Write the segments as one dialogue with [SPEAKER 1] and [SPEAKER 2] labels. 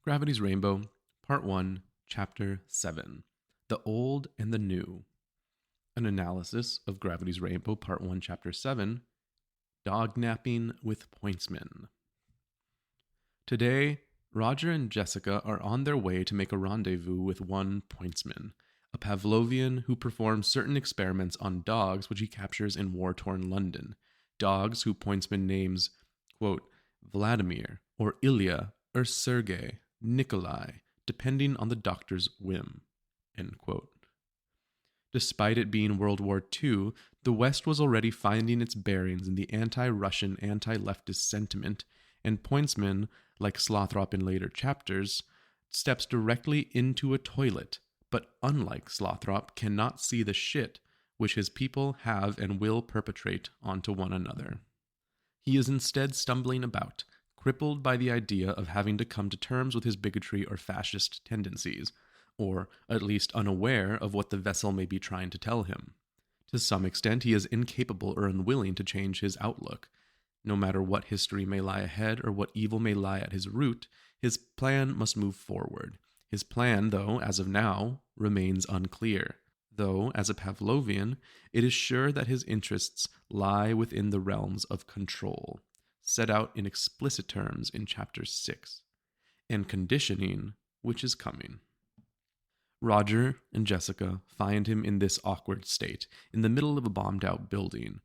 [SPEAKER 1] Gravity's Rainbow, Part 1, Chapter 7 The Old and the New. An analysis of Gravity's Rainbow, Part 1, Chapter 7 Dog Napping with Pointsman. Today, Roger and Jessica are on their way to make a rendezvous with one Pointsman, a Pavlovian who performs certain experiments on dogs which he captures in war-torn London. Dogs who Pointsman names, quote, Vladimir, or Ilya, or Sergei, Nikolai, depending on the doctor's whim. End quote. Despite it being World War II, the West was already finding its bearings in the anti-Russian, anti-leftist sentiment, and Pointsman, like Slothrop in later chapters, steps directly into a toilet, but unlike Slothrop, cannot see the shit which his people have and will perpetrate onto one another. He is instead stumbling about, crippled by the idea of having to come to terms with his bigotry or fascist tendencies, or at least unaware of what the vessel may be trying to tell him. To some extent, he is incapable or unwilling to change his outlook. No matter what history may lie ahead or what evil may lie at his root, his plan must move forward. His plan, though, as of now, remains unclear. Though, as a Pavlovian, it is sure that his interests lie within the realms of control, set out in explicit terms in Chapter 6, and conditioning, which is coming. Roger and Jessica find him in this awkward state, in the middle of a bombed-out building,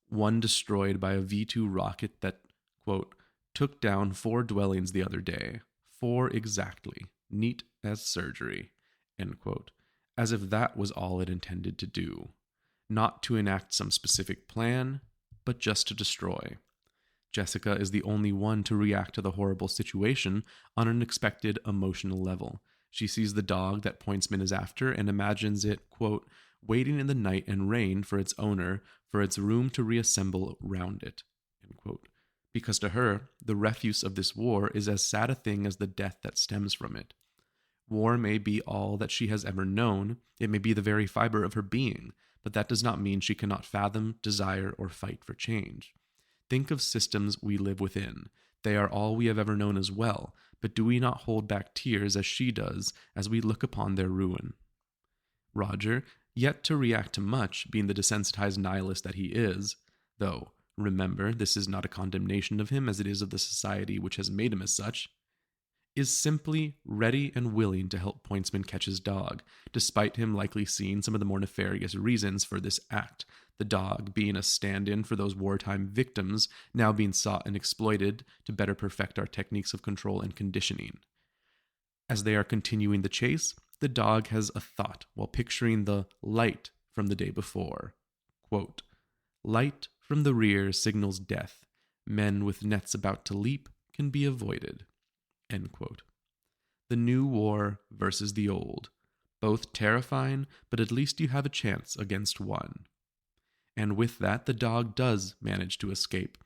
[SPEAKER 1] one destroyed by a V-2 rocket that, quote, took down 4 dwellings the other day, 4 exactly, neat as surgery, end quote, as if that was all it intended to do, not to enact some specific plan, but just to destroy. Jessica is the only one to react to the horrible situation on an expected emotional level. She sees the dog that Pointsman is after and imagines it, quote, waiting in the night and rain for its owner, for its room to reassemble round it, end quote. Because to her, the refuse of this war is as sad a thing as the death that stems from it. War may be all that she has ever known, it may be the very fiber of her being, but that does not mean she cannot fathom, desire, or fight for change. Think of systems we live within. They are all we have ever known as well, but do we not hold back tears as she does as we look upon their ruin? Roger, yet to react to much, being the desensitized nihilist that he is, though, remember, this is not a condemnation of him as it is of the society which has made him as such, is simply ready and willing to help Pointsman catch his dog, despite him likely seeing some of the more nefarious reasons for this act, the dog being a stand-in for those wartime victims now being sought and exploited to better perfect our techniques of control and conditioning. As they are continuing the chase, the dog has a thought while picturing the light from the day before. Quote, light from the rear signals death. Men with nets about to leap can be avoided. End quote. The new war versus the old. Both terrifying, but at least you have a chance against one. And with that, the dog does manage to escape.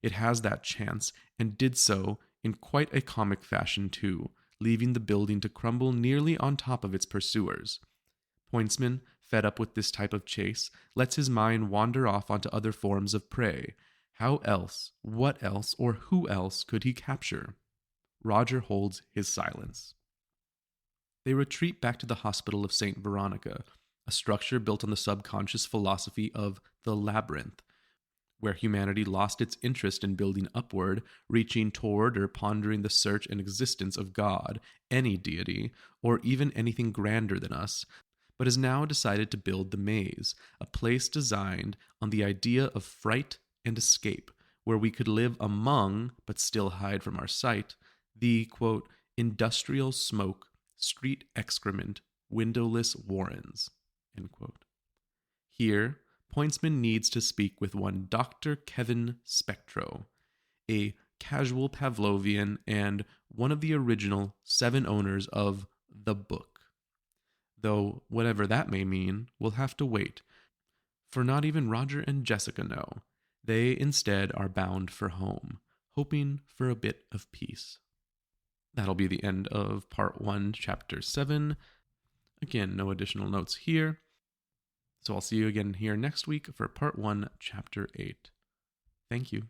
[SPEAKER 1] It has that chance, and did so in quite a comic fashion too, leaving the building to crumble nearly on top of its pursuers. Pointsman, fed up with this type of chase, lets his mind wander off onto other forms of prey. How else, what else, or who else could he capture? Roger holds his silence. They retreat back to the Hospital of St. Veronica, a structure built on the subconscious philosophy of the labyrinth, where humanity lost its interest in building upward, reaching toward or pondering the search and existence of God, any deity, or even anything grander than us, but has now decided to build the maze, a place designed on the idea of fright and escape, where we could live among, but still hide from our sight, the, quote, industrial smoke, street excrement, windowless warrens, end quote. Here, Pointsman needs to speak with one Dr. Kevin Spectro, a casual Pavlovian and one of the original 7 owners of the book. Though whatever that may mean, we'll have to wait, for not even Roger and Jessica know. They instead are bound for home, hoping for a bit of peace. That'll be the end of Part 1, Chapter 7. Again, no additional notes here. So I'll see you again here next week for Part 1, Chapter 8. Thank you.